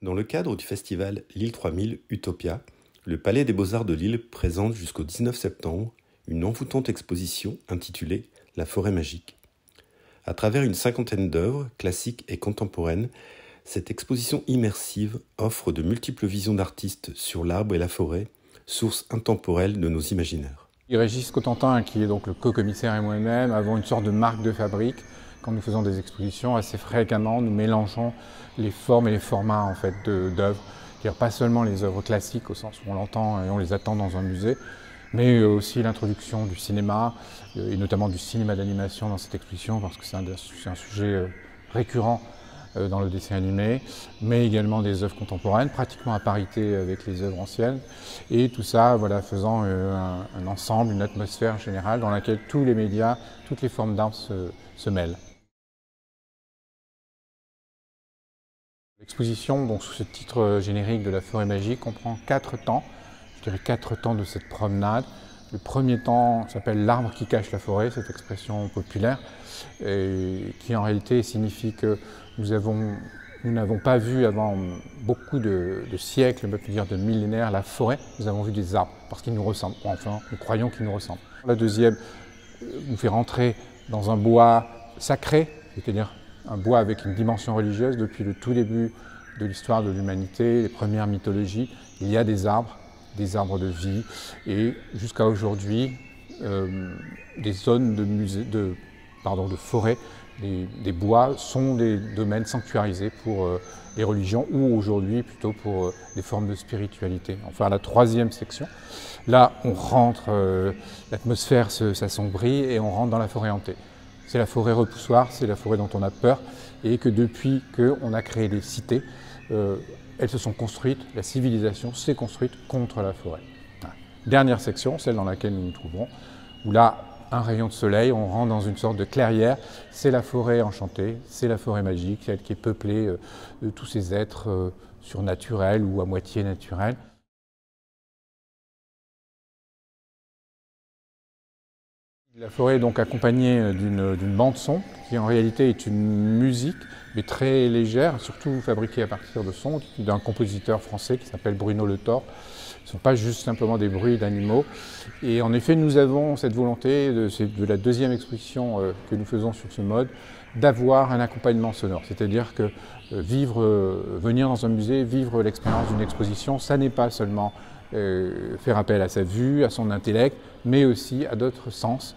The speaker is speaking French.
Dans le cadre du festival Lille 3000 Utopia, le Palais des Beaux-Arts de Lille présente jusqu'au 19 septembre une envoûtante exposition intitulée « La forêt magique ». À travers une cinquantaine d'œuvres, classiques et contemporaines, cette exposition immersive offre de multiples visions d'artistes sur l'arbre et la forêt, source intemporelle de nos imaginaires. Régis Cotentin, qui est donc le co-commissaire, et moi-même avons une sorte de marque de fabrique. Quand nous faisons des expositions, assez fréquemment, nous mélangeons les formes et les formats en fait, d'œuvres. C'est-à-dire pas seulement les œuvres classiques au sens où on l'entend et on les attend dans un musée, mais aussi l'introduction du cinéma, et notamment du cinéma d'animation dans cette exposition, parce que c'est un sujet récurrent dans le dessin animé, mais également des œuvres contemporaines, pratiquement à parité avec les œuvres anciennes, et tout ça voilà, faisant un ensemble, une atmosphère générale dans laquelle tous les médias, toutes les formes d'art se mêlent. L'exposition, donc sous ce titre générique de la forêt magique, comprend 4 temps, je dirais 4 temps de cette promenade. Le premier temps s'appelle l'arbre qui cache la forêt, cette expression populaire, qui en réalité signifie que nous n'avons pas vu avant beaucoup de siècles, on peut dire de millénaires, la forêt. Nous avons vu des arbres parce qu'ils nous ressemblent, enfin nous croyons qu'ils nous ressemblent. La deuxième nous fait rentrer dans un bois sacré, c'est-à-dire un bois avec une dimension religieuse. Depuis le tout début de l'histoire de l'humanité, les premières mythologies, il y a des arbres de vie, et jusqu'à aujourd'hui, des zones de forêt, des bois sont des domaines sanctuarisés pour les religions, ou aujourd'hui plutôt pour des formes de spiritualité. Enfin, la troisième section, là on rentre, l'atmosphère s'assombrit et on rentre dans la forêt hantée. C'est la forêt repoussoir, c'est la forêt dont on a peur, et que depuis qu'on a créé des cités, elles se sont construites, la civilisation s'est construite contre la forêt. Dernière section, celle dans laquelle nous nous trouvons, où là, un rayon de soleil, on rentre dans une sorte de clairière, c'est la forêt enchantée, c'est la forêt magique, celle qui est peuplée de tous ces êtres surnaturels ou à moitié naturels. La forêt est donc accompagnée d'une bande-son, qui en réalité est une musique, mais très légère, surtout fabriquée à partir de sons d'un compositeur français qui s'appelle Bruno Le Thor. Ce ne sont pas juste simplement des bruits d'animaux. Et en effet, nous avons cette volonté, de la deuxième exposition que nous faisons sur ce mode, d'avoir un accompagnement sonore. C'est-à-dire que venir dans un musée, vivre l'expérience d'une exposition, ça n'est pas seulement faire appel à sa vue, à son intellect, mais aussi à d'autres sens,